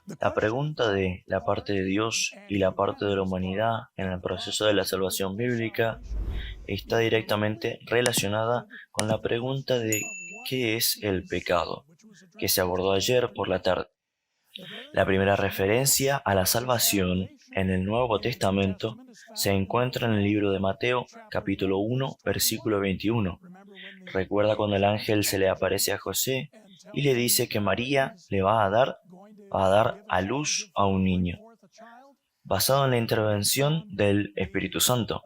La pregunta de la parte de Dios y la parte de la humanidad en el proceso de la salvación bíblica está directamente relacionada con la pregunta de ¿qué es el pecado?, que se abordó ayer por la tarde. La primera referencia a la salvación en el Nuevo Testamento se encuentra en el libro de Mateo, capítulo 1, versículo 21. Recuerda cuando el ángel se le aparece a José y le dice que María le va a dar a luz a un niño, basado en la intervención del Espíritu Santo.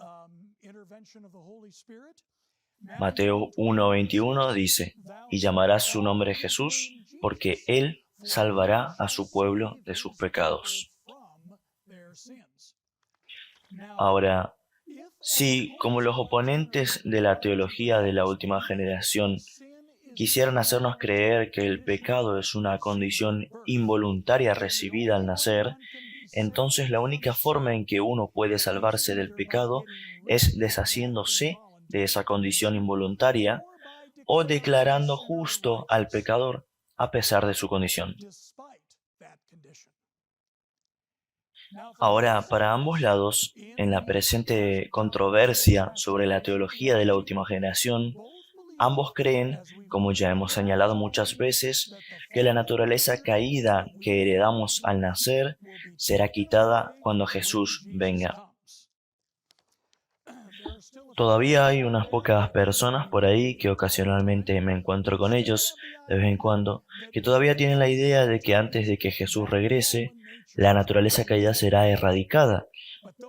Mateo 1:21 dice, y llamará su nombre Jesús, porque él salvará a su pueblo de sus pecados. Ahora, si, como los oponentes de la teología de la última generación, quisieran hacernos creer que el pecado es una condición involuntaria recibida al nacer, entonces la única forma en que uno puede salvarse del pecado es deshaciéndose de esa condición involuntaria o declarando justo al pecador a pesar de su condición. Ahora, para ambos lados, en la presente controversia sobre la teología de la última generación, ambos creen, como ya hemos señalado muchas veces, que la naturaleza caída que heredamos al nacer será quitada cuando Jesús venga. Todavía hay unas pocas personas por ahí que ocasionalmente me encuentro con ellos de vez en cuando, que todavía tienen la idea de que antes de que Jesús regrese, la naturaleza caída será erradicada,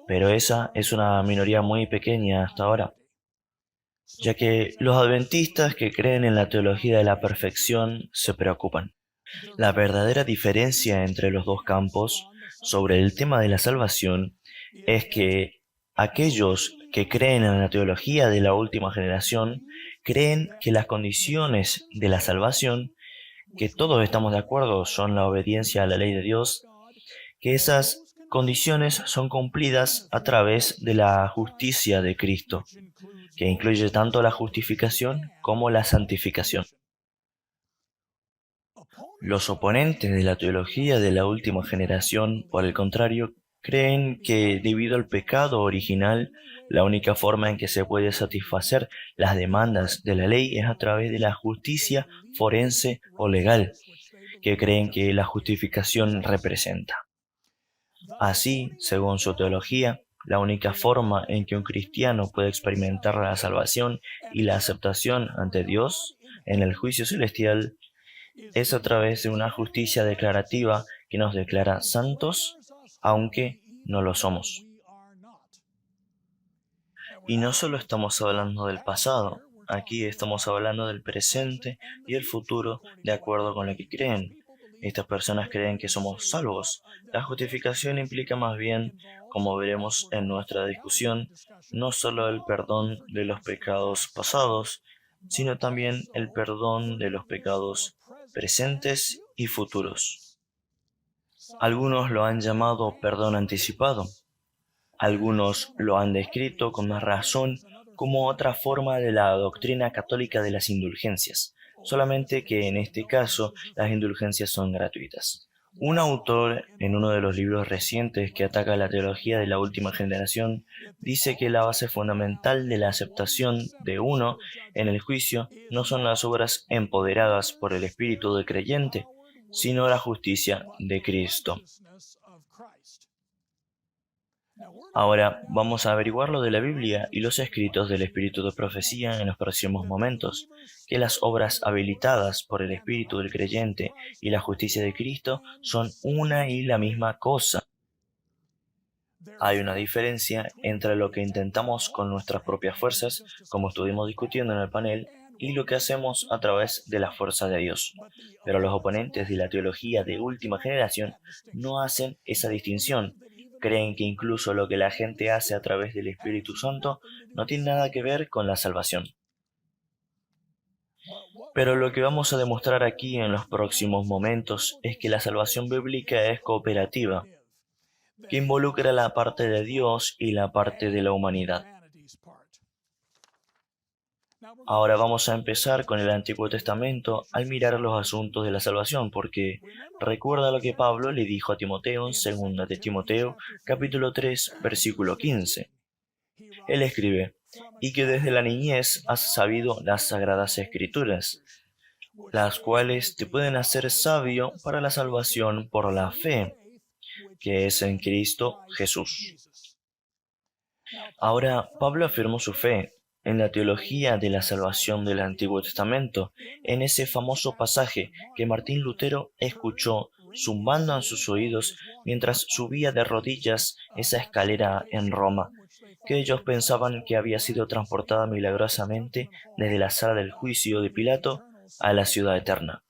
pero esa es una minoría muy pequeña hasta ahora, ya que los adventistas que creen en la teología de la perfección se preocupan. La verdadera diferencia entre los dos campos sobre el tema de la salvación es que aquellos que creen en la teología de la última generación creen que las condiciones de la salvación, que todos estamos de acuerdo son la obediencia a la ley de Dios, que esas condiciones son cumplidas a través de la justicia de Cristo, que incluye tanto la justificación como la santificación. Los oponentes de la teología de la última generación, por el contrario, creen que debido al pecado original, la única forma en que se puede satisfacer las demandas de la ley es a través de la justicia forense o legal, que creen que la justificación representa. Así, según su teología, la única forma en que un cristiano puede experimentar la salvación y la aceptación ante Dios en el juicio celestial es a través de una justicia declarativa que nos declara santos, aunque no lo somos. Y no solo estamos hablando del pasado, aquí estamos hablando del presente y el futuro de acuerdo con lo que creen. Estas personas creen que somos salvos. La justificación implica más bien, como veremos en nuestra discusión, no solo el perdón de los pecados pasados, sino también el perdón de los pecados presentes y futuros. Algunos lo han llamado perdón anticipado. Algunos lo han descrito con más razón como otra forma de la doctrina católica de las indulgencias, solamente que en este caso las indulgencias son gratuitas. Un autor en uno de los libros recientes que ataca la teología de la última generación dice que la base fundamental de la aceptación de uno en el juicio no son las obras empoderadas por el espíritu del creyente, sino la justicia de Cristo. Ahora vamos a averiguar lo de la Biblia y los escritos del Espíritu de Profecía en los próximos momentos, que las obras habilitadas por el Espíritu del creyente y la justicia de Cristo son una y la misma cosa. Hay una diferencia entre lo que intentamos con nuestras propias fuerzas, como estuvimos discutiendo en el panel, y lo que hacemos a través de la fuerza de Dios. Pero los oponentes de la teología de última generación no hacen esa distinción. Creen que incluso lo que la gente hace a través del Espíritu Santo no tiene nada que ver con la salvación. Pero lo que vamos a demostrar aquí en los próximos momentos es que la salvación bíblica es cooperativa, que involucra la parte de Dios y la parte de la humanidad. Ahora vamos a empezar con el Antiguo Testamento al mirar los asuntos de la salvación, porque recuerda lo que Pablo le dijo a Timoteo en 2 de Timoteo, capítulo 3, versículo 15. Él escribe, y que desde la niñez has sabido las sagradas escrituras, las cuales te pueden hacer sabio para la salvación por la fe, que es en Cristo Jesús. Ahora, Pablo afirmó su fe en la teología de la salvación del Antiguo Testamento, en ese famoso pasaje que Martín Lutero escuchó zumbando en sus oídos mientras subía de rodillas esa escalera en Roma, que ellos pensaban que había sido transportada milagrosamente desde la sala del juicio de Pilato a la ciudad eterna.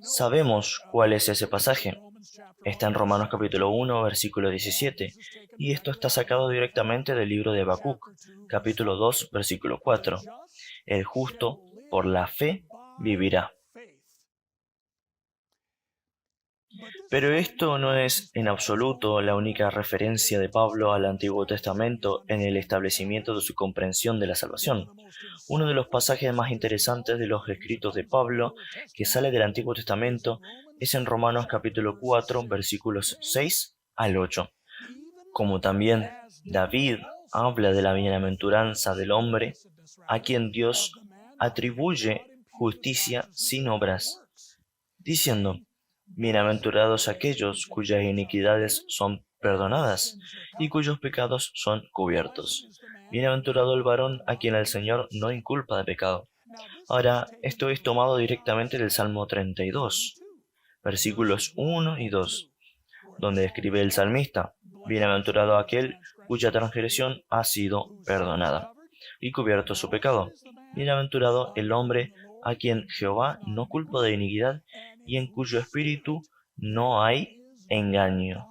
Sabemos cuál es ese pasaje. Está en Romanos capítulo 1, versículo 17, y esto está sacado directamente del libro de Habacuc, capítulo 2, versículo 4. El justo, por la fe, vivirá. Pero esto no es en absoluto la única referencia de Pablo al Antiguo Testamento en el establecimiento de su comprensión de la salvación. Uno de los pasajes más interesantes de los escritos de Pablo que sale del Antiguo Testamento es en Romanos capítulo 4, versículos 6 al 8. Como también David habla de la bienaventuranza del hombre a quien Dios atribuye justicia sin obras, diciendo, bienaventurados aquellos cuyas iniquidades son perdonadas y cuyos pecados son cubiertos. Bienaventurado el varón a quien el Señor no inculpa de pecado. Ahora, esto es tomado directamente del Salmo 32, versículos 1 y 2, donde escribe el salmista, bienaventurado aquel cuya transgresión ha sido perdonada y cubierto su pecado. Bienaventurado el hombre a quien Jehová no culpa de iniquidad y en cuyo espíritu no hay engaño.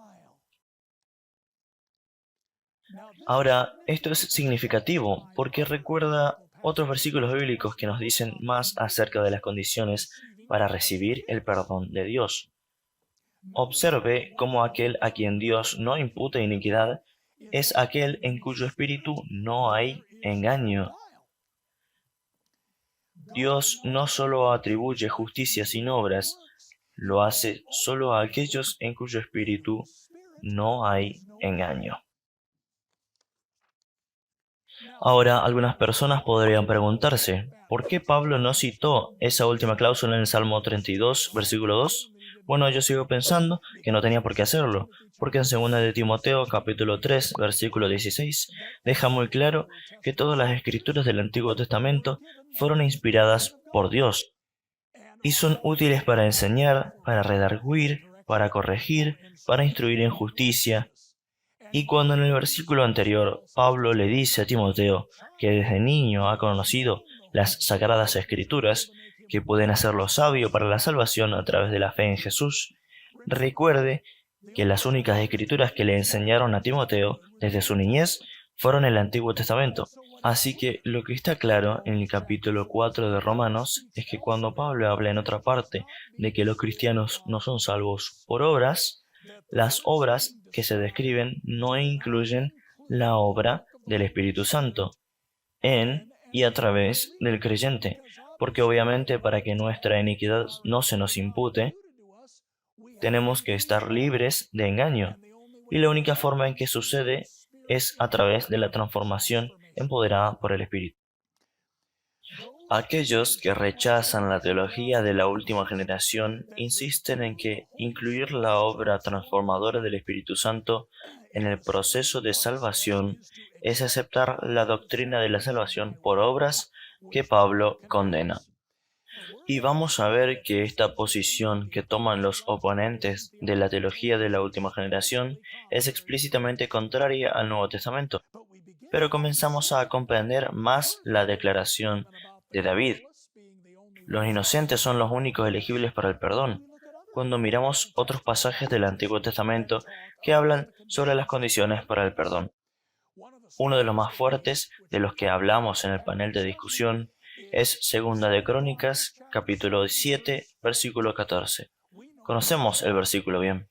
Ahora, esto es significativo porque recuerda otros versículos bíblicos que nos dicen más acerca de las condiciones para recibir el perdón de Dios. Observe cómo aquel a quien Dios no impute iniquidad es aquel en cuyo espíritu no hay engaño. Dios no solo atribuye justicia sin obras, lo hace solo a aquellos en cuyo espíritu no hay engaño. Ahora, algunas personas podrían preguntarse, ¿por qué Pablo no citó esa última cláusula en el Salmo 32, versículo 2? Bueno, yo sigo pensando que no tenía por qué hacerlo, porque en 2 de Timoteo, capítulo 3, versículo 16, deja muy claro que todas las escrituras del Antiguo Testamento fueron inspiradas por Dios y son útiles para enseñar, para redarguir, para corregir, para instruir en justicia. Y cuando en el versículo anterior Pablo le dice a Timoteo que desde niño ha conocido las sagradas escrituras que pueden hacerlo sabio para la salvación a través de la fe en Jesús, recuerde que las únicas escrituras que le enseñaron a Timoteo desde su niñez fueron el Antiguo Testamento. Así que lo que está claro en el capítulo 4 de Romanos es que cuando Pablo habla en otra parte de que los cristianos no son salvos por obras, las obras que se describen no incluyen la obra del Espíritu Santo en y a través del creyente, porque obviamente para que nuestra iniquidad no se nos impute, tenemos que estar libres de engaño, y la única forma en que sucede es a través de la transformación empoderada por el Espíritu. Aquellos que rechazan la teología de la última generación insisten en que incluir la obra transformadora del Espíritu Santo en el proceso de salvación es aceptar la doctrina de la salvación por obras que Pablo condena. Y vamos a ver que esta posición que toman los oponentes de la teología de la última generación es explícitamente contraria al Nuevo Testamento. Pero comenzamos a comprender más la declaración de David. Los inocentes son los únicos elegibles para el perdón. Cuando miramos otros pasajes del Antiguo Testamento que hablan sobre las condiciones para el perdón. Uno de los más fuertes de los que hablamos en el panel de discusión es 2 de Crónicas, capítulo 7, versículo 14. Conocemos el versículo bien.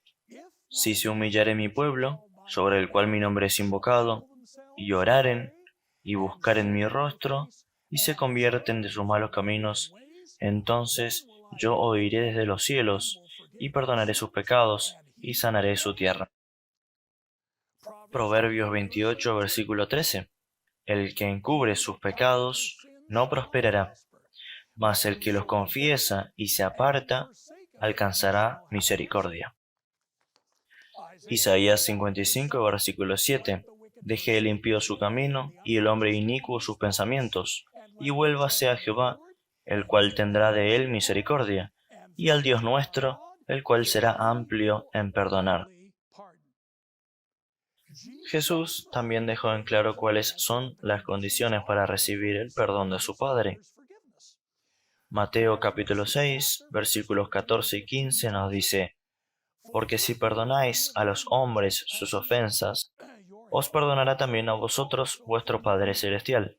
Si se humillare mi pueblo, sobre el cual mi nombre es invocado, y oraren, y buscaren mi rostro, y se convierten de sus malos caminos, entonces yo oiré desde los cielos, y perdonaré sus pecados, y sanaré su tierra. Proverbios 28, versículo 13. El que encubre sus pecados no prosperará, mas el que los confiesa y se aparta alcanzará misericordia. Isaías 55, versículo 7. Deje el impío su camino y el hombre inicuo sus pensamientos, y vuélvase a Jehová, el cual tendrá de él misericordia, y al Dios nuestro, el cual será amplio en perdonar. Jesús también dejó en claro cuáles son las condiciones para recibir el perdón de su Padre. Mateo capítulo 6, versículos 14 y 15 nos dice: Porque si perdonáis a los hombres sus ofensas, os perdonará también a vosotros vuestro Padre Celestial.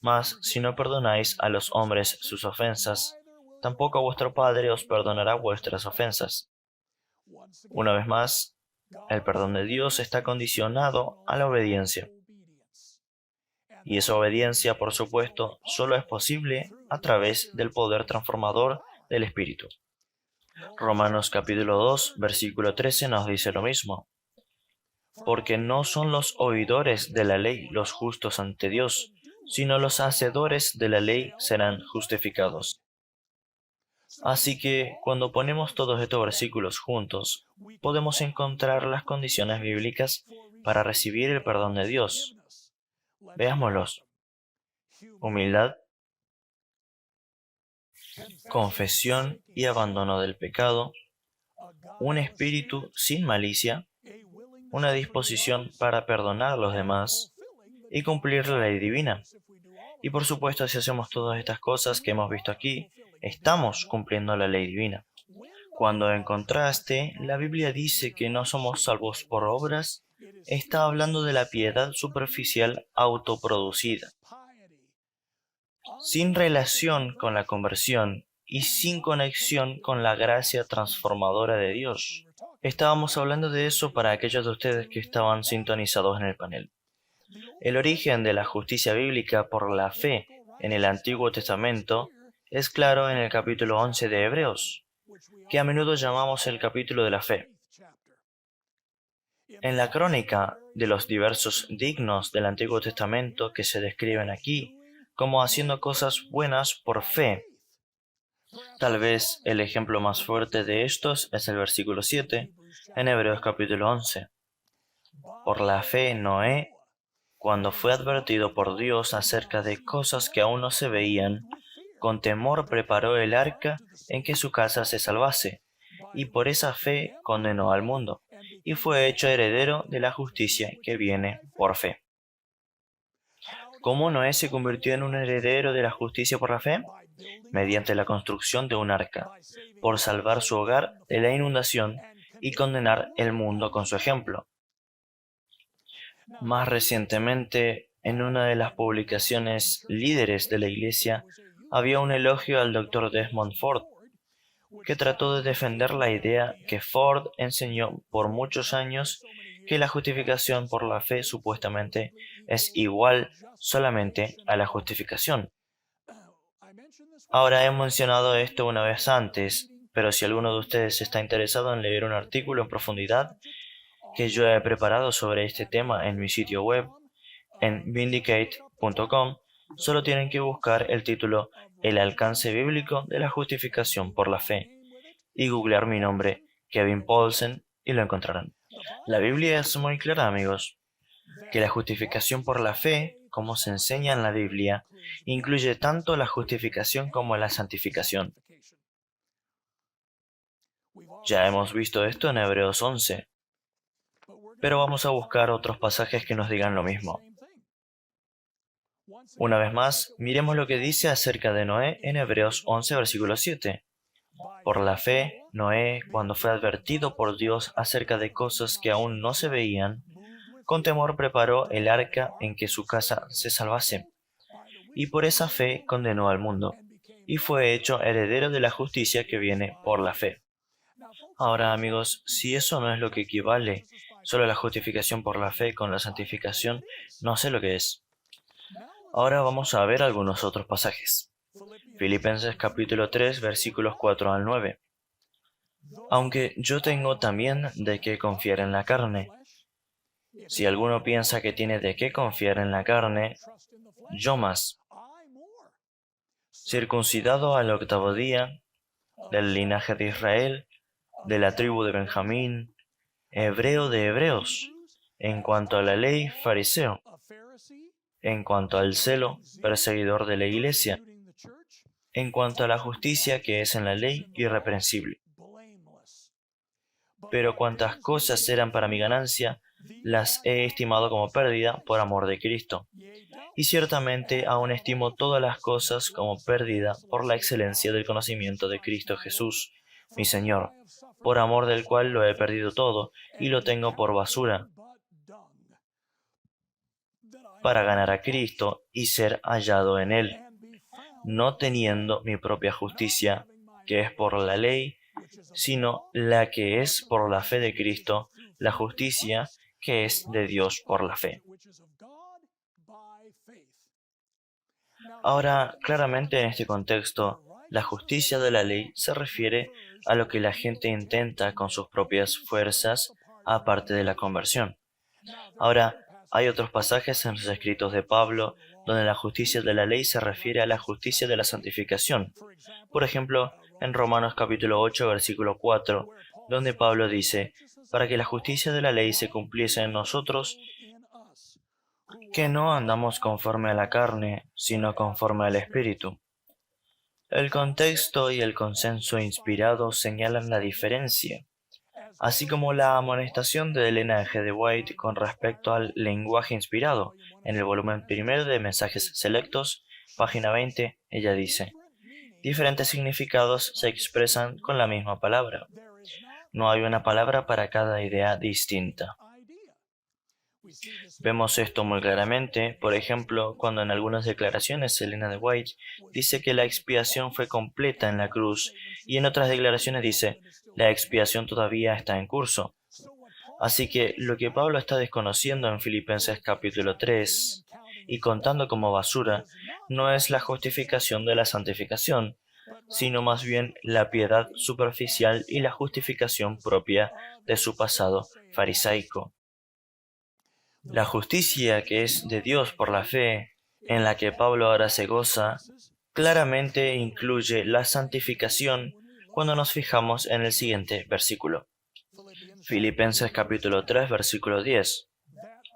Mas si no perdonáis a los hombres sus ofensas, tampoco vuestro Padre os perdonará vuestras ofensas. Una vez más, el perdón de Dios está condicionado a la obediencia. Y esa obediencia, por supuesto, solo es posible a través del poder transformador del Espíritu. Romanos capítulo 2, versículo 13 nos dice lo mismo. Porque no son los oidores de la ley los justos ante Dios, sino los hacedores de la ley serán justificados. Así que, cuando ponemos todos estos versículos juntos, podemos encontrar las condiciones bíblicas para recibir el perdón de Dios. Veámoslos. Humildad, confesión y abandono del pecado, un espíritu sin malicia, una disposición para perdonar a los demás y cumplir la ley divina. Y por supuesto, si hacemos todas estas cosas que hemos visto aquí, estamos cumpliendo la ley divina. Cuando en contraste, la Biblia dice que no somos salvos por obras, está hablando de la piedad superficial autoproducida, sin relación con la conversión y sin conexión con la gracia transformadora de Dios. Estábamos hablando de eso para aquellos de ustedes que estaban sintonizados en el panel. El origen de la justicia bíblica por la fe en el Antiguo Testamento es claro en el capítulo 11 de Hebreos, que a menudo llamamos el capítulo de la fe. En la crónica de los diversos dignos del Antiguo Testamento que se describen aquí como haciendo cosas buenas por fe, tal vez el ejemplo más fuerte de estos es el versículo 7 en Hebreos capítulo 11. Por la fe Noé, cuando fue advertido por Dios acerca de cosas que aún no se veían, con temor preparó el arca en que su casa se salvase, y por esa fe condenó al mundo, y fue hecho heredero de la justicia que viene por fe. ¿Cómo Noé se convirtió en un heredero de la justicia por la fe? Mediante la construcción de un arca, por salvar su hogar de la inundación y condenar el mundo con su ejemplo. Más recientemente, en una de las publicaciones líderes de la Iglesia, había un elogio al Dr. Desmond Ford, que trató de defender la idea que Ford enseñó por muchos años, que la justificación por la fe supuestamente es igual solamente a la justificación. Ahora he mencionado esto una vez antes, pero si alguno de ustedes está interesado en leer un artículo en profundidad que yo he preparado sobre este tema en mi sitio web, en vindicate.com, solo tienen que buscar el título El alcance bíblico de la justificación por la fe y googlear mi nombre, Kevin Paulsen, y lo encontrarán. La Biblia es muy clara, amigos, que la justificación por la fe, como se enseña en la Biblia, incluye tanto la justificación como la santificación. Ya hemos visto esto en Hebreos 11, pero vamos a buscar otros pasajes que nos digan lo mismo. Una vez más, miremos lo que dice acerca de Noé en Hebreos 11, versículo 7. Por la fe, Noé, cuando fue advertido por Dios acerca de cosas que aún no se veían, con temor preparó el arca en que su casa se salvase, y por esa fe condenó al mundo, y fue hecho heredero de la justicia que viene por la fe. Ahora, amigos, si eso no es lo que equivale solo la justificación por la fe con la santificación, no sé lo que es. Ahora vamos a ver algunos otros pasajes. Filipenses capítulo 3 versículos 4 al 9. Aunque yo tengo también de qué confiar en la carne. Si alguno piensa que tiene de qué confiar en la carne, yo más, circuncidado al octavo día, del linaje de Israel, de la tribu de Benjamín, hebreo de hebreos, en cuanto a la ley, fariseo, en cuanto al celo, perseguidor de la iglesia, en cuanto a la justicia que es en la ley, irreprensible. Pero cuantas cosas eran para mi ganancia, las he estimado como pérdida por amor de Cristo. Y ciertamente aún estimo todas las cosas como pérdida por la excelencia del conocimiento de Cristo Jesús, mi Señor, por amor del cual lo he perdido todo y lo tengo por basura, para ganar a Cristo y ser hallado en Él, no teniendo mi propia justicia, que es por la ley, sino la que es por la fe de Cristo, la justicia que es de Dios por la fe. Ahora, claramente en este contexto, la justicia de la ley se refiere a lo que la gente intenta con sus propias fuerzas, aparte de la conversión. Ahora, hay otros pasajes en los escritos de Pablo donde la justicia de la ley se refiere a la justicia de la santificación. Por ejemplo, en Romanos capítulo 8, versículo 4, donde Pablo dice, para que la justicia de la ley se cumpliese en nosotros, que no andamos conforme a la carne, sino conforme al Espíritu. El contexto y el consenso inspirado señalan la diferencia, así como la amonestación de Elena G. de White con respecto al lenguaje inspirado. En el volumen primero de Mensajes Selectos, página 20, ella dice, diferentes significados se expresan con la misma palabra. No hay una palabra para cada idea distinta. Vemos esto muy claramente, por ejemplo, cuando en algunas declaraciones Elena de White dice que la expiación fue completa en la cruz y en otras declaraciones dice, la expiación todavía está en curso. Así que lo que Pablo está desconociendo en Filipenses capítulo 3 y contando como basura no es la justificación de la santificación, sino más bien la piedad superficial y la justificación propia de su pasado farisaico. La justicia que es de Dios por la fe, en la que Pablo ahora se goza, claramente incluye la santificación cuando nos fijamos en el siguiente versículo. Filipenses capítulo 3, versículo 10.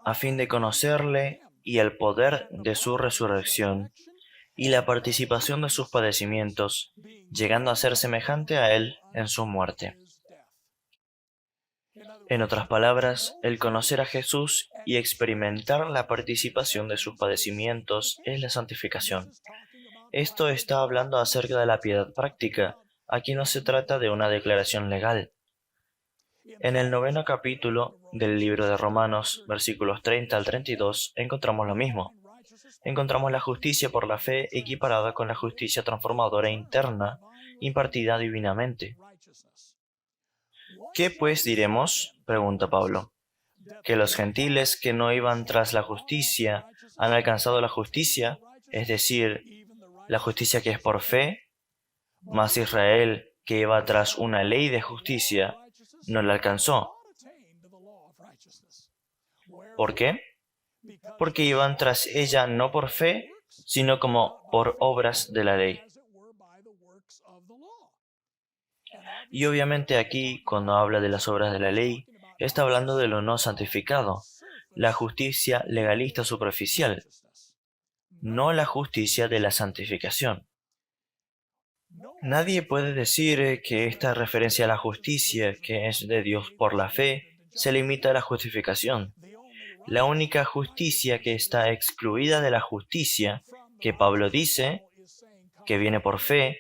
A fin de conocerle y el poder de su resurrección y la participación de sus padecimientos, llegando a ser semejante a él en su muerte. En otras palabras, el conocer a Jesús y experimentar la participación de sus padecimientos es la santificación. Esto está hablando acerca de la piedad práctica. Aquí no se trata de una declaración legal. En el 9º capítulo del libro de Romanos, versículos 30 al 32, encontramos lo mismo. Encontramos la justicia por la fe equiparada con la justicia transformadora interna impartida divinamente. ¿Qué pues diremos? Pregunta Pablo. ¿Que los gentiles que no iban tras la justicia han alcanzado la justicia, es decir, la justicia que es por fe, mas Israel, que iba tras una ley de justicia, no la alcanzó? ¿Por qué? Porque iban tras ella no por fe, sino como por obras de la ley. Y obviamente aquí, cuando habla de las obras de la ley, está hablando de lo no santificado, la justicia legalista superficial, no la justicia de la santificación. Nadie puede decir que esta referencia a la justicia, que es de Dios por la fe, se limita a la justificación. La única justicia que está excluida de la justicia que Pablo dice, que viene por fe,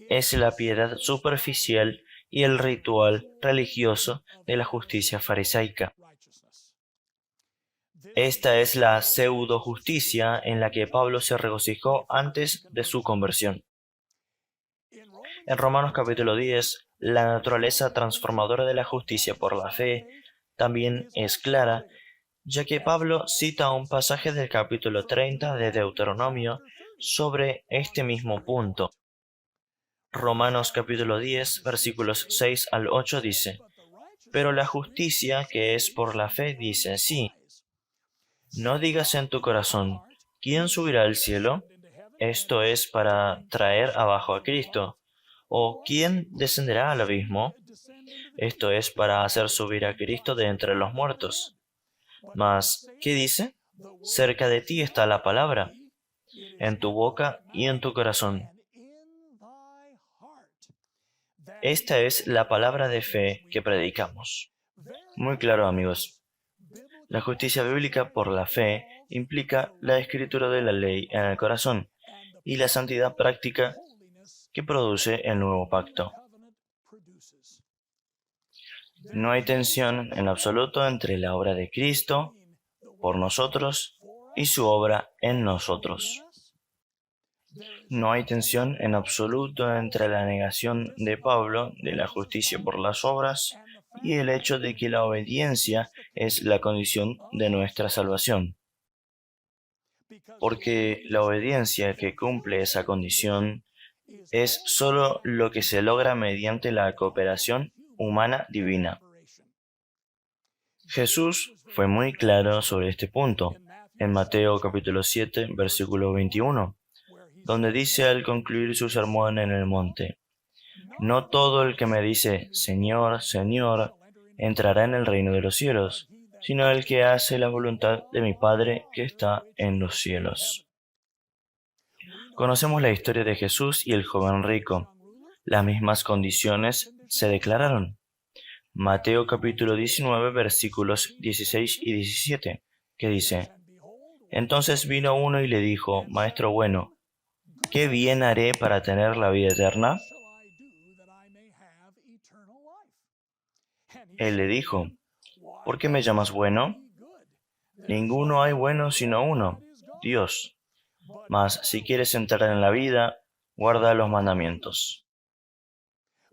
es la piedad superficial y el ritual religioso de la justicia farisaica. Esta es la pseudo justicia en la que Pablo se regocijó antes de su conversión. En Romanos capítulo 10, la naturaleza transformadora de la justicia por la fe también es clara ya que Pablo cita un pasaje del capítulo 30 de Deuteronomio sobre este mismo punto. Romanos capítulo 10, versículos 6 al 8 dice: Pero la justicia que es por la fe dice sí. No digas en tu corazón, ¿quién subirá al cielo? Esto es para traer abajo a Cristo. ¿O quién descenderá al abismo? Esto es para hacer subir a Cristo de entre los muertos. Mas, ¿qué dice? Cerca de ti está la palabra, en tu boca y en tu corazón. Esta es la palabra de fe que predicamos. Muy claro, amigos. La justicia bíblica por la fe implica la escritura de la ley en el corazón y la santidad práctica que produce el nuevo pacto. No hay tensión en absoluto entre la obra de Cristo por nosotros y su obra en nosotros. No hay tensión en absoluto entre la negación de Pablo de la justicia por las obras y el hecho de que la obediencia es la condición de nuestra salvación. Porque la obediencia que cumple esa condición es sólo lo que se logra mediante la cooperación humana divina. Jesús fue muy claro sobre este punto en Mateo capítulo 7, versículo 21, donde dice al concluir su sermón en el monte: No todo el que me dice Señor, Señor, entrará en el reino de los cielos, sino el que hace la voluntad de mi Padre que está en los cielos. Conocemos la historia de Jesús y el joven rico. Las mismas condiciones se declararon. Mateo capítulo 19 versículos 16 y 17, que dice: Entonces vino uno y le dijo: Maestro bueno, ¿qué bien haré para tener la vida eterna? Él le dijo: ¿Por qué me llamas bueno? Ninguno hay bueno sino uno, Dios. Mas si quieres entrar en la vida, guarda los mandamientos.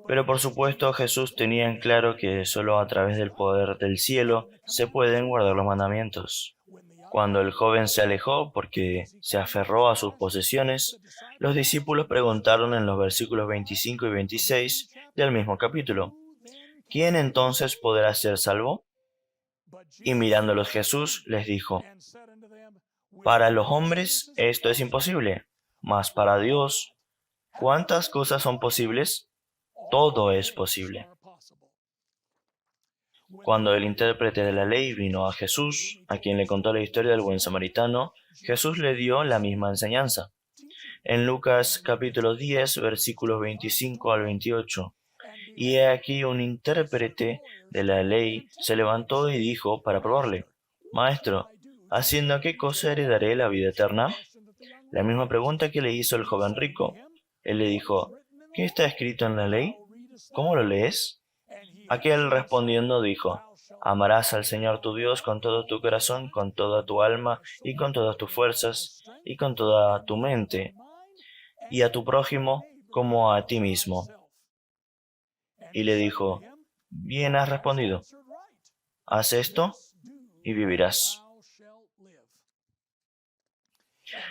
Pero por supuesto Jesús tenía en claro que solo a través del poder del cielo se pueden guardar los mandamientos. Cuando el joven se alejó porque se aferró a sus posesiones, los discípulos preguntaron en los versículos 25 y 26 del mismo capítulo: ¿Quién entonces podrá ser salvo? Y mirándolos Jesús les dijo: Para los hombres esto es imposible, mas para Dios, ¿cuántas cosas son posibles? Todo es posible. Cuando el intérprete de la ley vino a Jesús, a quien le contó la historia del buen samaritano, Jesús le dio la misma enseñanza. En Lucas capítulo 10, versículos 25 al 28. Y he aquí un intérprete de la ley se levantó y dijo para probarle: Maestro, ¿haciendo qué cosa heredaré la vida eterna? La misma pregunta que le hizo el joven rico. Él le dijo: ¿Qué está escrito en la ley? ¿Cómo lo lees? Aquel respondiendo dijo: Amarás al Señor tu Dios con todo tu corazón, con toda tu alma y con todas tus fuerzas y con toda tu mente, y a tu prójimo como a ti mismo. Y le dijo: Bien has respondido. Haz esto y vivirás.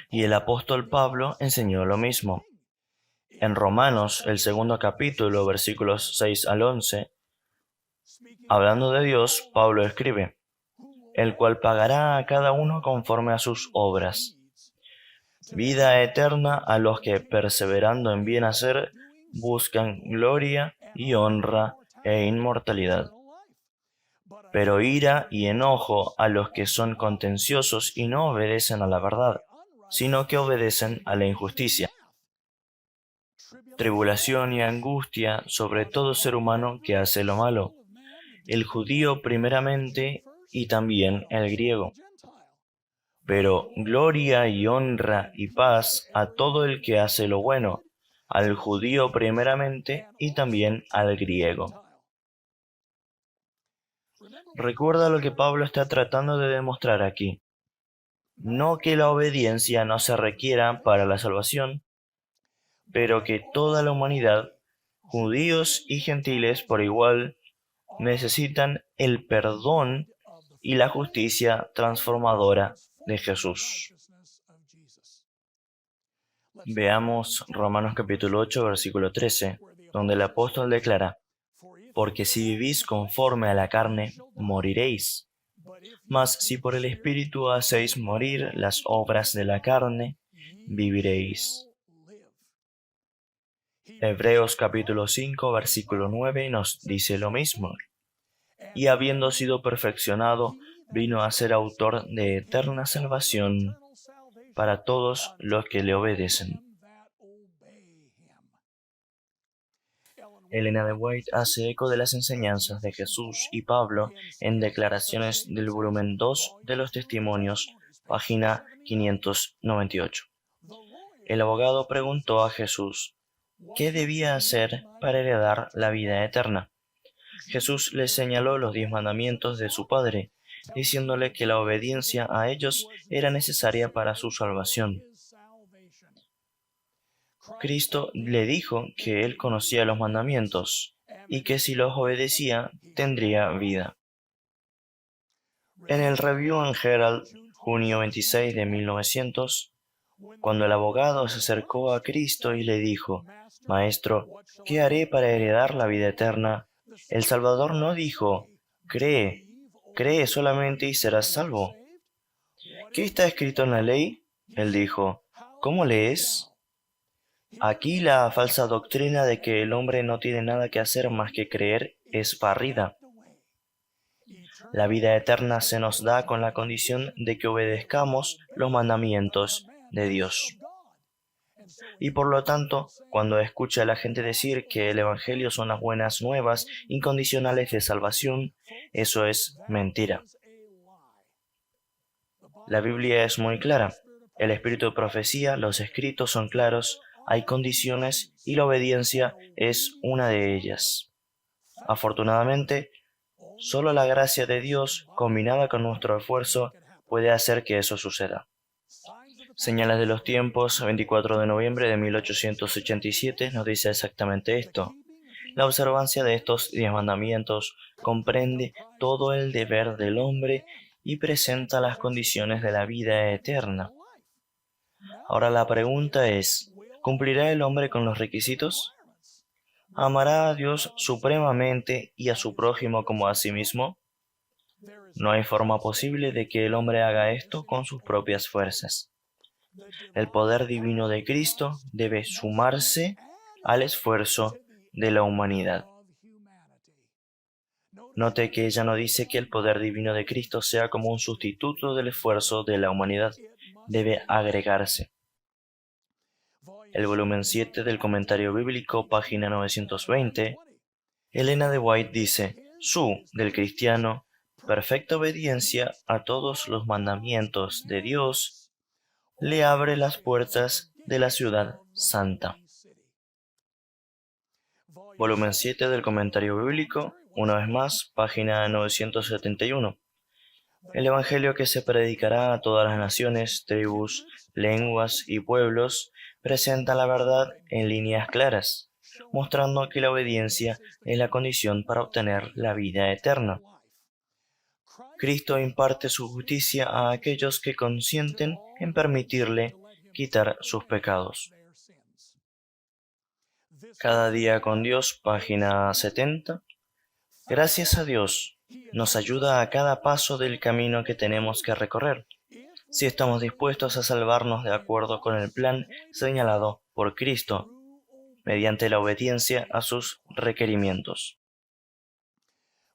Y el apóstol Pablo enseñó lo mismo. En Romanos, el segundo capítulo, versículos 6 al 11, hablando de Dios, Pablo escribe: el cual pagará a cada uno conforme a sus obras. Vida eterna a los que, perseverando en bien hacer, buscan gloria y honra e inmortalidad. Pero ira y enojo a los que son contenciosos y no obedecen a la verdad, sino que obedecen a la injusticia. Tribulación y angustia sobre todo ser humano que hace lo malo, el judío primeramente y también el griego. Pero gloria y honra y paz a todo el que hace lo bueno, al judío primeramente y también al griego. Recuerda lo que Pablo está tratando de demostrar aquí. No que la obediencia no se requiera para la salvación, pero que toda la humanidad, judíos y gentiles por igual, necesitan el perdón y la justicia transformadora de Jesús. Veamos Romanos capítulo 8, versículo 13, donde el apóstol declara: porque si vivís conforme a la carne, moriréis. Mas si por el Espíritu hacéis morir las obras de la carne, viviréis. Hebreos capítulo 5, versículo 9 nos dice lo mismo. Y habiendo sido perfeccionado, vino a ser autor de eterna salvación para todos los que le obedecen. Elena de White hace eco de las enseñanzas de Jesús y Pablo en Declaraciones del volumen 2 de los Testimonios, página 598. El abogado preguntó a Jesús qué debía hacer para heredar la vida eterna. Jesús le señaló los 10 mandamientos de su Padre, diciéndole que la obediencia a ellos era necesaria para su salvación. Cristo le dijo que él conocía los mandamientos y que si los obedecía tendría vida. En el Review and Herald, junio 26 de 1900, cuando el abogado se acercó a Cristo y le dijo: Maestro, ¿qué haré para heredar la vida eterna? El Salvador no dijo: cree solamente y serás salvo. ¿Qué está escrito en la ley? Él dijo: ¿cómo lees? Aquí la falsa doctrina de que el hombre no tiene nada que hacer más que creer es barrida. La vida eterna se nos da con la condición de que obedezcamos los mandamientos de Dios. Y por lo tanto, cuando escucha a la gente decir que el Evangelio son las buenas nuevas incondicionales de salvación, eso es mentira. La Biblia es muy clara. El espíritu de profecía, los escritos son claros, hay condiciones y la obediencia es una de ellas. Afortunadamente, solo la gracia de Dios, combinada con nuestro esfuerzo, puede hacer que eso suceda. Señales de los tiempos, 24 de noviembre de 1887, nos dice exactamente esto. La observancia de estos 10 mandamientos comprende todo el deber del hombre y presenta las condiciones de la vida eterna. Ahora la pregunta es, ¿cumplirá el hombre con los requisitos? ¿Amará a Dios supremamente y a su prójimo como a sí mismo? No hay forma posible de que el hombre haga esto con sus propias fuerzas. El poder divino de Cristo debe sumarse al esfuerzo de la humanidad. Note que ella no dice que el poder divino de Cristo sea como un sustituto del esfuerzo de la humanidad. Debe agregarse. El volumen 7 del Comentario Bíblico, página 920, Elena de White dice: del cristiano, perfecta obediencia a todos los mandamientos de Dios, le abre las puertas de la ciudad santa. Volumen 7 del Comentario Bíblico, una vez más, página 971. El Evangelio que se predicará a todas las naciones, tribus, lenguas y pueblos presenta la verdad en líneas claras, mostrando que la obediencia es la condición para obtener la vida eterna. Cristo imparte su justicia a aquellos que consienten en permitirle quitar sus pecados. Cada día con Dios, página 70. Gracias a Dios, nos ayuda a cada paso del camino que tenemos que recorrer, si estamos dispuestos a salvarnos de acuerdo con el plan señalado por Cristo, mediante la obediencia a sus requerimientos.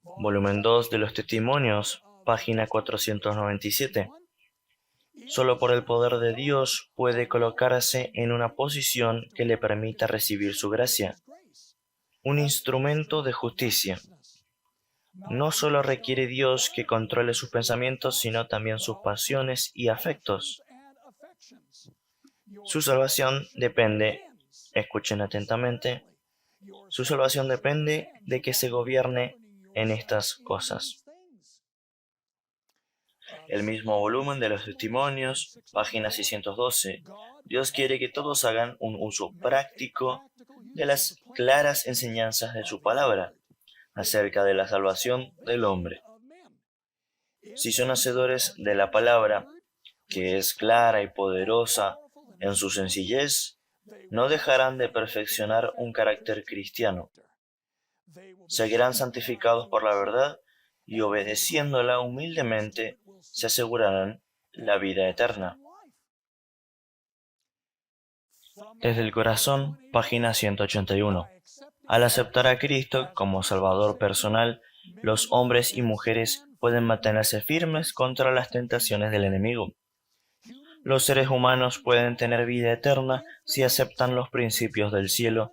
Volumen 2 de los Testimonios, página 497. Solo por el poder de Dios puede colocarse en una posición que le permita recibir su gracia, un instrumento de justicia. No solo requiere Dios que controle sus pensamientos, sino también sus pasiones y afectos. Su salvación depende, escuchen atentamente, su salvación depende de que se gobierne en estas cosas. El mismo volumen de los Testimonios, página 612. Dios quiere que todos hagan un uso práctico de las claras enseñanzas de su palabra acerca de la salvación del hombre. Si son hacedores de la palabra, que es clara y poderosa en su sencillez, no dejarán de perfeccionar un carácter cristiano. Seguirán santificados por la verdad y obedeciéndola humildemente se asegurarán la vida eterna. Desde el corazón, página 181. Al aceptar a Cristo como Salvador personal, los hombres y mujeres pueden mantenerse firmes contra las tentaciones del enemigo. Los seres humanos pueden tener vida eterna si aceptan los principios del cielo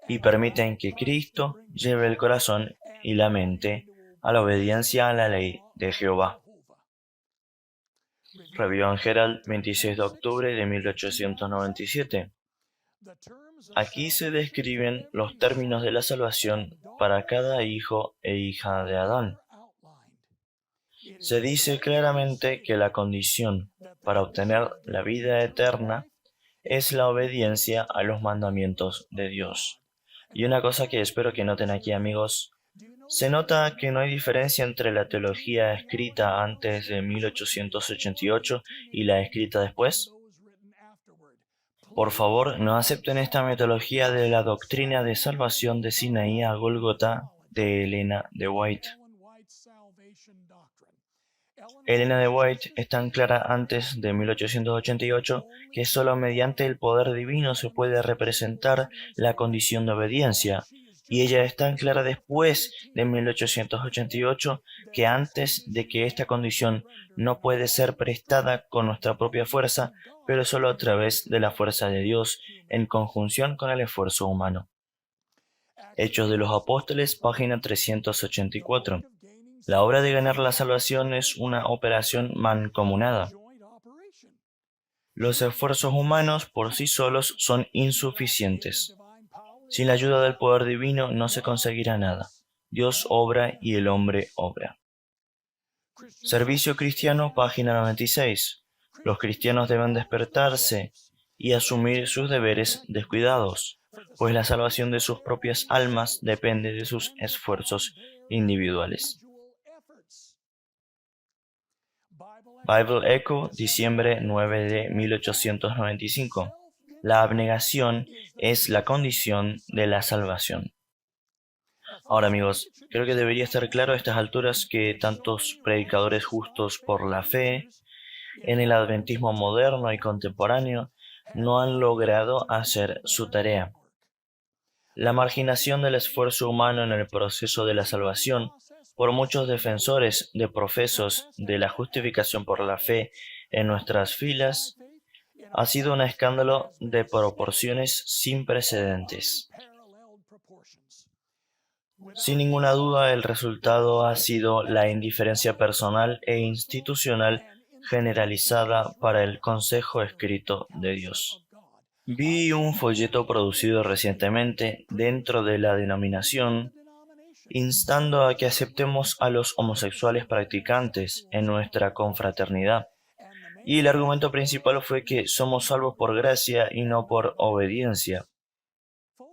y permiten que Cristo lleve el corazón y la mente a la obediencia a la ley de Jehová. Review and Herald, 26 de octubre de 1897. Aquí se describen los términos de la salvación para cada hijo e hija de Adán. Se dice claramente que la condición para obtener la vida eterna es la obediencia a los mandamientos de Dios. Y una cosa que espero que noten aquí, amigos, se nota que no hay diferencia entre la teología escrita antes de 1888 y la escrita después. Por favor, no acepten esta metodología de la doctrina de salvación de Sinaí a Gólgota de Elena de White. Elena de White es tan clara antes de 1888 que solo mediante el poder divino se puede representar la condición de obediencia, y ella es tan clara después de 1888 que antes de que esta condición no puede ser prestada con nuestra propia fuerza, pero solo a través de la fuerza de Dios en conjunción con el esfuerzo humano. Hechos de los Apóstoles, página 384. La obra de ganar la salvación es una operación mancomunada. Los esfuerzos humanos por sí solos son insuficientes. Sin la ayuda del poder divino no se conseguirá nada. Dios obra y el hombre obra. Servicio cristiano, página 96. Los cristianos deben despertarse y asumir sus deberes descuidados, pues la salvación de sus propias almas depende de sus esfuerzos individuales. Bible Echo, diciembre 9 de 1895. La abnegación es la condición de la salvación. Ahora, amigos, creo que debería estar claro a estas alturas que tantos predicadores justos por la fe en el adventismo moderno y contemporáneo no han logrado hacer su tarea. La marginación del esfuerzo humano en el proceso de la salvación por muchos defensores de profesos de la justificación por la fe en nuestras filas ha sido un escándalo de proporciones sin precedentes. Sin ninguna duda, el resultado ha sido la indiferencia personal e institucional generalizada para el consejo escrito de Dios. Vi un folleto producido recientemente dentro de la denominación instando a que aceptemos a los homosexuales practicantes en nuestra confraternidad. Y el argumento principal fue que somos salvos por gracia y no por obediencia.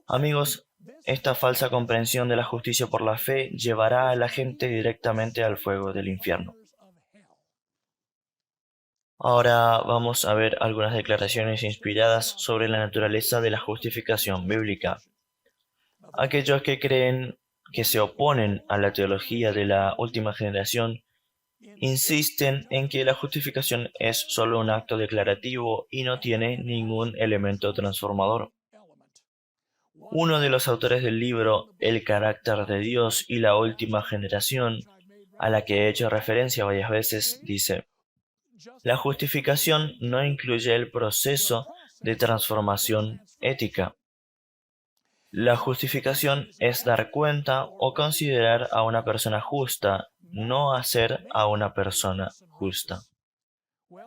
Amigos, esta falsa comprensión de la justicia por la fe llevará a la gente directamente al fuego del infierno. Ahora vamos a ver algunas declaraciones inspiradas sobre la naturaleza de la justificación bíblica. Aquellos que creen que se oponen a la teología de la última generación insisten en que la justificación es solo un acto declarativo y no tiene ningún elemento transformador. Uno de los autores del libro El carácter de Dios y la última generación, a la que he hecho referencia varias veces, dice: la justificación no incluye el proceso de transformación ética. La justificación es dar cuenta o considerar a una persona justa, no hacer a una persona justa.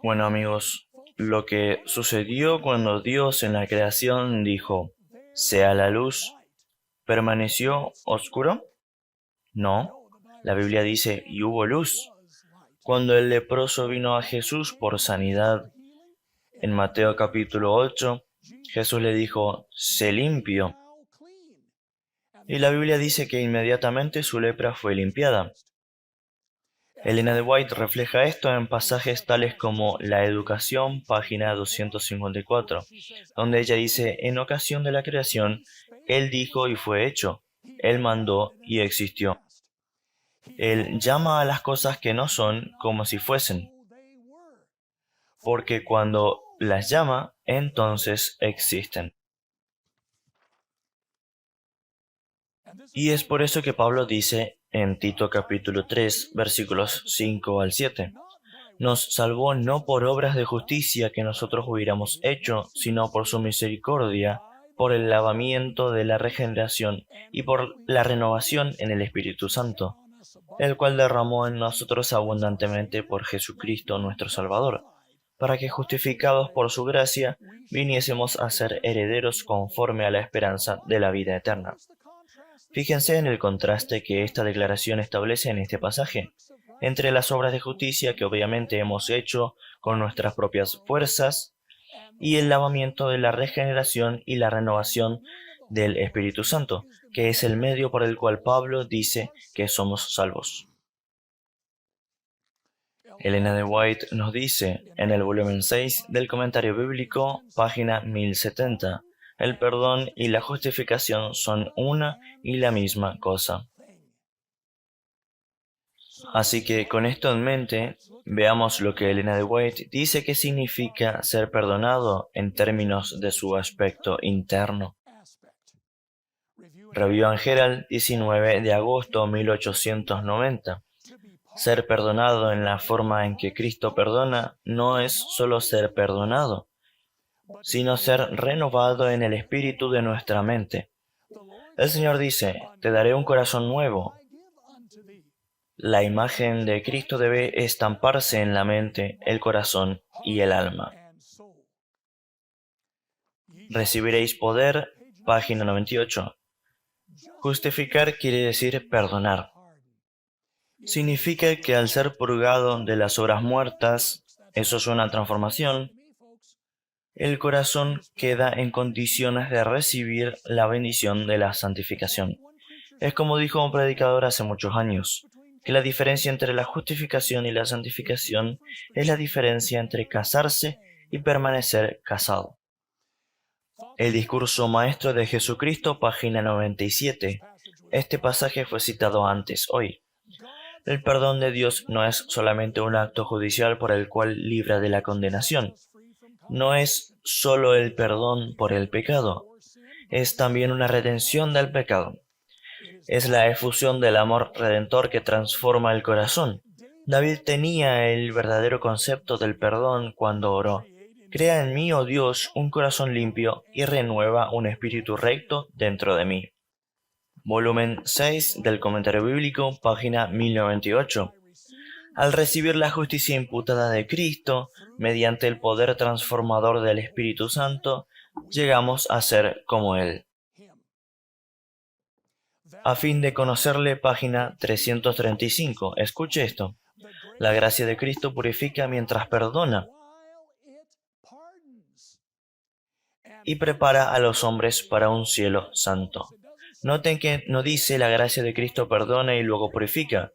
Bueno, amigos, lo que sucedió cuando Dios en la creación dijo: sea la luz, ¿permaneció oscuro? No, la Biblia dice: y hubo luz. Cuando el leproso vino a Jesús por sanidad, en Mateo capítulo 8, Jesús le dijo: sé limpio. Y la Biblia dice que inmediatamente su lepra fue limpiada. Elena de White refleja esto en pasajes tales como La Educación, página 254, donde ella dice: en ocasión de la creación, Él dijo y fue hecho, Él mandó y existió. Él llama a las cosas que no son como si fuesen, porque cuando las llama, entonces existen. Y es por eso que Pablo dice en Tito capítulo 3, versículos 5 al 7, nos salvó no por obras de justicia que nosotros hubiéramos hecho, sino por su misericordia, por el lavamiento de la regeneración y por la renovación en el Espíritu Santo, el cual derramó en nosotros abundantemente por Jesucristo nuestro Salvador, para que justificados por su gracia viniésemos a ser herederos conforme a la esperanza de la vida eterna. Fíjense en el contraste que esta declaración establece en este pasaje, entre las obras de justicia que obviamente hemos hecho con nuestras propias fuerzas y el lavamiento de la regeneración y la renovación del Espíritu Santo, que es el medio por el cual Pablo dice que somos salvos. Elena de White nos dice en el volumen 6 del Comentario Bíblico, página 1070, el perdón y la justificación son una y la misma cosa. Así que con esto en mente, veamos lo que Elena de White dice que significa ser perdonado en términos de su aspecto interno. Review and Herald, 19 de agosto 1890. Ser perdonado en la forma en que Cristo perdona no es solo ser perdonado, sino ser renovado en el espíritu de nuestra mente. El Señor dice: te daré un corazón nuevo. La imagen de Cristo debe estamparse en la mente, el corazón y el alma. Recibiréis poder, página 98. Justificar quiere decir perdonar. Significa que al ser purgado de las obras muertas, eso es una transformación, el corazón queda en condiciones de recibir la bendición de la santificación. Es como dijo un predicador hace muchos años, que la diferencia entre la justificación y la santificación es la diferencia entre casarse y permanecer casado. El discurso maestro de Jesucristo, página 97. Este pasaje fue citado antes hoy. El perdón de Dios no es solamente un acto judicial por el cual libra de la condenación. No es solo el perdón por el pecado, es también una redención del pecado. Es la efusión del amor redentor que transforma el corazón. David tenía el verdadero concepto del perdón cuando oró: crea en mí, oh Dios, un corazón limpio y renueva un espíritu recto dentro de mí. Volumen 6 del Comentario Bíblico, página 1098. Al recibir la justicia imputada de Cristo, mediante el poder transformador del Espíritu Santo, llegamos a ser como Él. A fin de conocerle, página 335. Escuche esto. La gracia de Cristo purifica mientras perdona y prepara a los hombres para un cielo santo. Noten que no dice la gracia de Cristo perdona y luego purifica.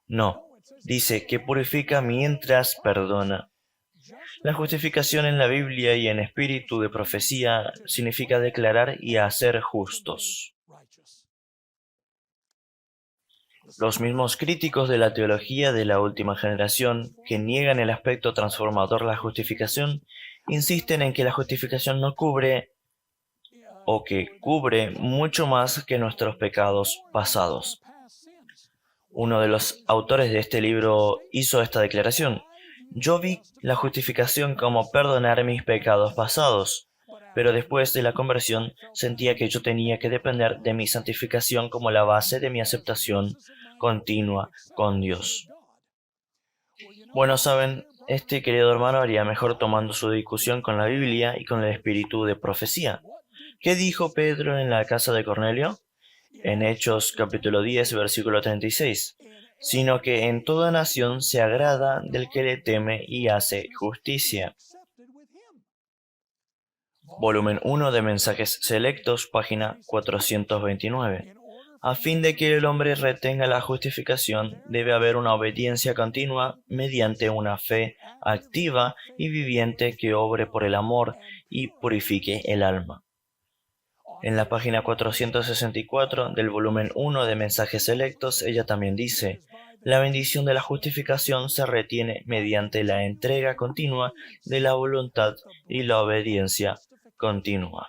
No, dice que purifica mientras perdona. La justificación en la Biblia y en espíritu de profecía significa declarar y hacer justos. Los mismos críticos de la teología de la última generación, que niegan el aspecto transformador de la justificación, insisten en que la justificación no cubre o que cubre mucho más que nuestros pecados pasados. Uno de los autores de este libro hizo esta declaración: yo vi la justificación como perdonar mis pecados pasados, pero después de la conversión sentía que yo tenía que depender de mi santificación como la base de mi aceptación continua con Dios. Bueno, saben, este querido hermano haría mejor tomando su discusión con la Biblia y con el espíritu de profecía. ¿Qué dijo Pedro en la casa de Cornelio? En Hechos capítulo 10, versículo 36. Sino que en toda nación se agrada del que le teme y hace justicia. Volumen 1 de Mensajes Selectos, página 429. A fin de que el hombre retenga la justificación, debe haber una obediencia continua mediante una fe activa y viviente que obre por el amor y purifique el alma. En la página 464 del volumen 1 de Mensajes Selectos, ella también dice: la bendición de la justificación se retiene mediante la entrega continua de la voluntad y la obediencia continua.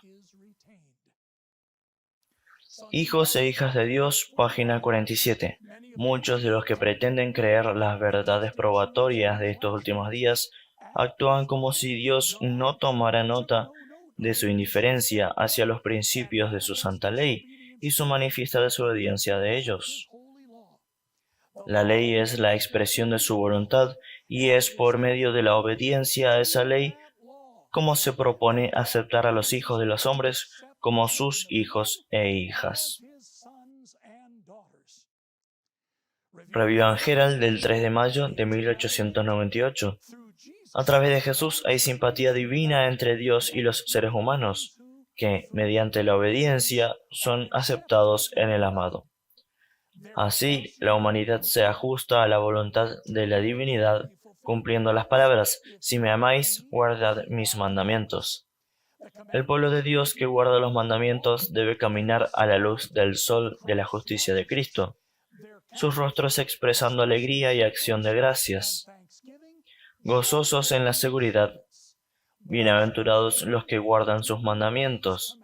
Hijos e hijas de Dios, página 47. Muchos de los que pretenden creer las verdades probatorias de estos últimos días actúan como si Dios no tomara nota de su indiferencia hacia los principios de su santa ley y su manifiesta desobediencia de ellos. La ley es la expresión de su voluntad y es por medio de la obediencia a esa ley como se propone aceptar a los hijos de los hombres como sus hijos e hijas. Review and Herald del 3 de mayo de 1898. A través de Jesús hay simpatía divina entre Dios y los seres humanos, que, mediante la obediencia, son aceptados en el amado. Así, la humanidad se ajusta a la voluntad de la divinidad, cumpliendo las palabras: si me amáis, guardad mis mandamientos. El pueblo de Dios que guarda los mandamientos debe caminar a la luz del sol de la justicia de Cristo, sus rostros expresando alegría y acción de gracias, gozosos en la seguridad. Bienaventurados los que guardan sus mandamientos,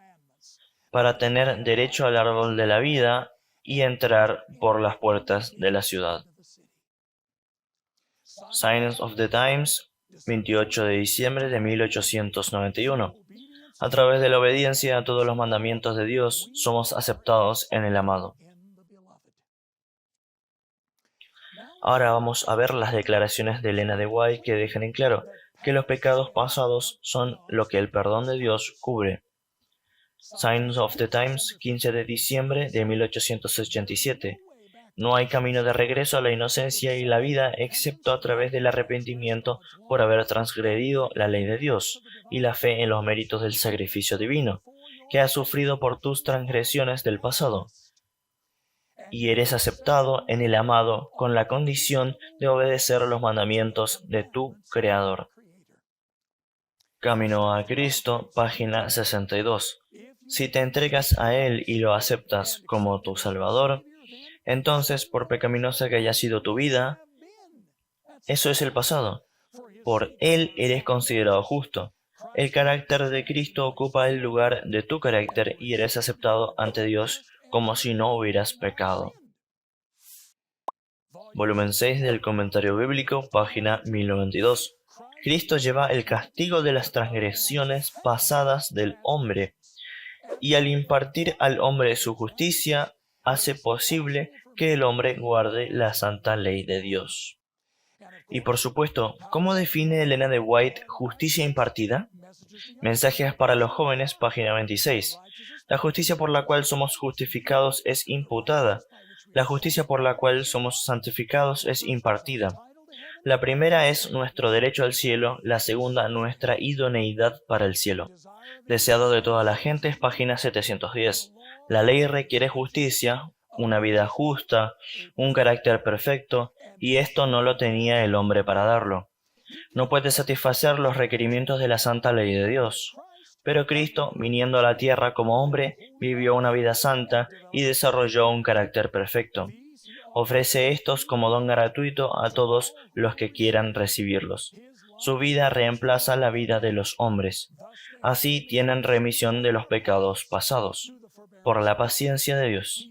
para tener derecho al árbol de la vida y entrar por las puertas de la ciudad. Signs of the Times, 28 de diciembre de 1891. A través de la obediencia a todos los mandamientos de Dios, somos aceptados en el amado. Ahora vamos a ver las declaraciones de Elena de White que dejan en claro que los pecados pasados son lo que el perdón de Dios cubre. Signs of the Times, 15 de diciembre de 1887. No hay camino de regreso a la inocencia y la vida excepto a través del arrepentimiento por haber transgredido la ley de Dios y la fe en los méritos del sacrificio divino, que has sufrido por tus transgresiones del pasado. Y eres aceptado en el amado con la condición de obedecer los mandamientos de tu Creador. Camino a Cristo, página 62. Si te entregas a Él y lo aceptas como tu Salvador, entonces, por pecaminosa que haya sido tu vida, eso es el pasado. Por Él eres considerado justo. El carácter de Cristo ocupa el lugar de tu carácter y eres aceptado ante Dios como si no hubieras pecado. Volumen 6 del Comentario Bíblico, página 1092. Cristo lleva el castigo de las transgresiones pasadas del hombre, y al impartir al hombre su justicia, hace posible que el hombre guarde la santa ley de Dios. Y por supuesto, ¿cómo define Elena de White justicia impartida? Mensajes para los jóvenes, página 26. La justicia por la cual somos justificados es imputada. La justicia por la cual somos santificados es impartida. La primera es nuestro derecho al cielo, la segunda nuestra idoneidad para el cielo. Deseado de toda la gente, es página 710. La ley requiere justicia, una vida justa, un carácter perfecto, y esto no lo tenía el hombre para darlo. No puede satisfacer los requerimientos de la santa ley de Dios. Pero Cristo, viniendo a la tierra como hombre, vivió una vida santa y desarrolló un carácter perfecto. Ofrece estos como don gratuito a todos los que quieran recibirlos. Su vida reemplaza la vida de los hombres. Así tienen remisión de los pecados pasados, por la paciencia de Dios.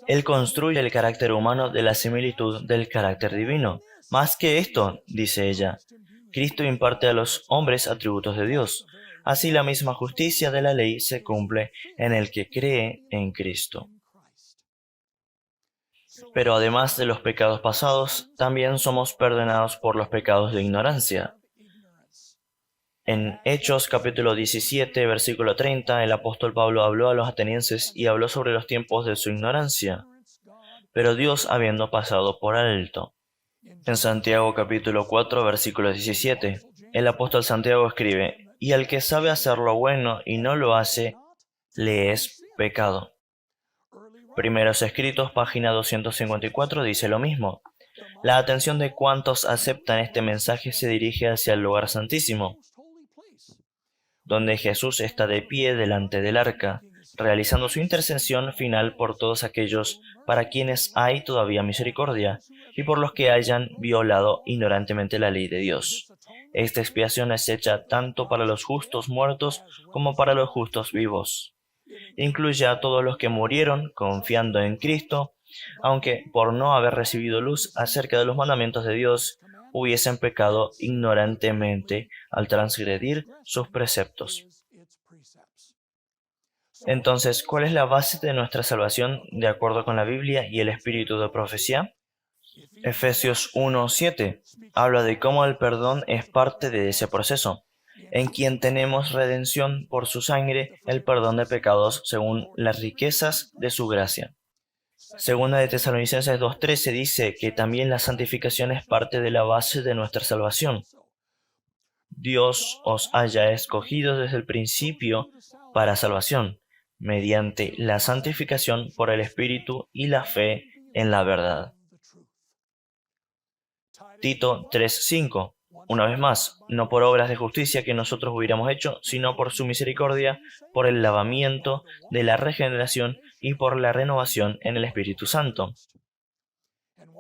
Él construye el carácter humano de la similitud del carácter divino. Más que esto, dice ella, Cristo imparte a los hombres atributos de Dios. Así la misma justicia de la ley se cumple en el que cree en Cristo. Pero además de los pecados pasados, también somos perdonados por los pecados de ignorancia. En Hechos capítulo 17, versículo 30, el apóstol Pablo habló a los atenienses y habló sobre los tiempos de su ignorancia, pero Dios habiendo pasado por alto. En Santiago capítulo 4, versículo 17, el apóstol Santiago escribe: y al que sabe hacer lo bueno y no lo hace, le es pecado. Primeros Escritos, página 254, dice lo mismo. La atención de cuantos aceptan este mensaje se dirige hacia el lugar santísimo, donde Jesús está de pie delante del arca, realizando su intercesión final por todos aquellos para quienes hay todavía misericordia, y por los que hayan violado ignorantemente la ley de Dios. Esta expiación es hecha tanto para los justos muertos como para los justos vivos. Incluye a todos los que murieron confiando en Cristo, aunque por no haber recibido luz acerca de los mandamientos de Dios, hubiesen pecado ignorantemente al transgredir sus preceptos. Entonces, ¿cuál es la base de nuestra salvación de acuerdo con la Biblia y el espíritu de profecía? Efesios 1:7 habla de cómo el perdón es parte de ese proceso, en quien tenemos redención por su sangre, el perdón de pecados según las riquezas de su gracia. Segunda de Tesalonicenses 2:13 dice que también la santificación es parte de la base de nuestra salvación. Dios os haya escogido desde el principio para salvación, mediante la santificación por el Espíritu y la fe en la verdad. Tito 3:5. Una vez más, no por obras de justicia que nosotros hubiéramos hecho, sino por su misericordia, por el lavamiento de la regeneración y por la renovación en el Espíritu Santo.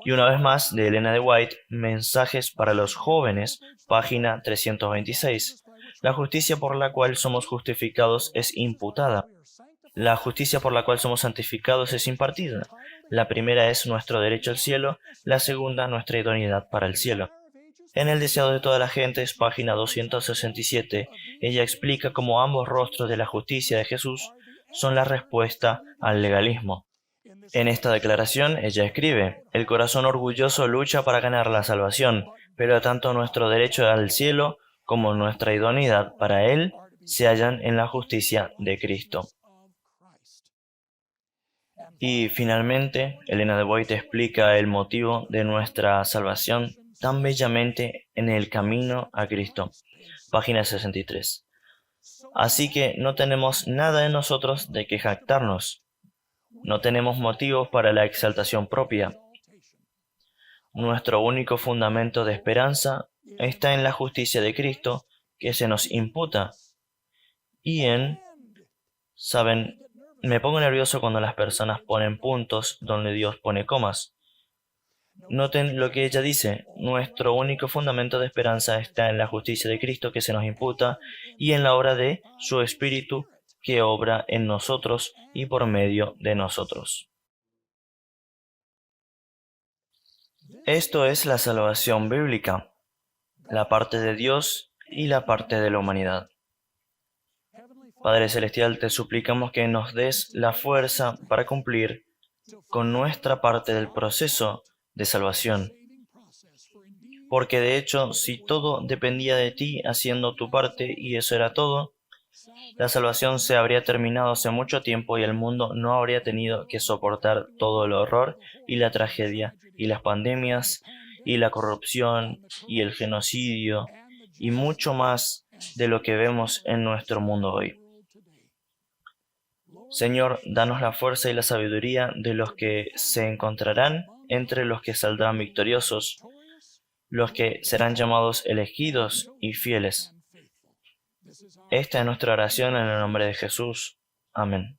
Y una vez más, de Elena de White, Mensajes para los jóvenes, página 326. La justicia por la cual somos justificados es imputada. La justicia por la cual somos santificados es impartida. La primera es nuestro derecho al cielo, la segunda nuestra idoneidad para el cielo. En El deseado de todas las gentes, página 267, ella explica cómo ambos rostros de la justicia de Jesús son la respuesta al legalismo. En esta declaración, ella escribe: el corazón orgulloso lucha para ganar la salvación, pero tanto nuestro derecho al cielo como nuestra idoneidad para él se hallan en la justicia de Cristo. Y finalmente, Elena de White explica el motivo de nuestra salvación tan bellamente en El camino a Cristo, página 63. Así que no tenemos nada en nosotros de que jactarnos. No tenemos motivos para la exaltación propia. Nuestro único fundamento de esperanza está en la justicia de Cristo que se nos imputa y ¿saben? Me pongo nervioso cuando las personas ponen puntos donde Dios pone comas. Noten lo que ella dice: nuestro único fundamento de esperanza está en la justicia de Cristo que se nos imputa y en la obra de su Espíritu que obra en nosotros y por medio de nosotros. Esto es la salvación bíblica, la parte de Dios y la parte de la humanidad. Padre Celestial, te suplicamos que nos des la fuerza para cumplir con nuestra parte del proceso de salvación. Porque de hecho, si todo dependía de ti haciendo tu parte y eso era todo, la salvación se habría terminado hace mucho tiempo y el mundo no habría tenido que soportar todo el horror y la tragedia y las pandemias y la corrupción y el genocidio y mucho más de lo que vemos en nuestro mundo hoy. Señor, danos la fuerza y la sabiduría de los que se encontrarán entre los que saldrán victoriosos, los que serán llamados elegidos y fieles. Esta es nuestra oración en el nombre de Jesús. Amén.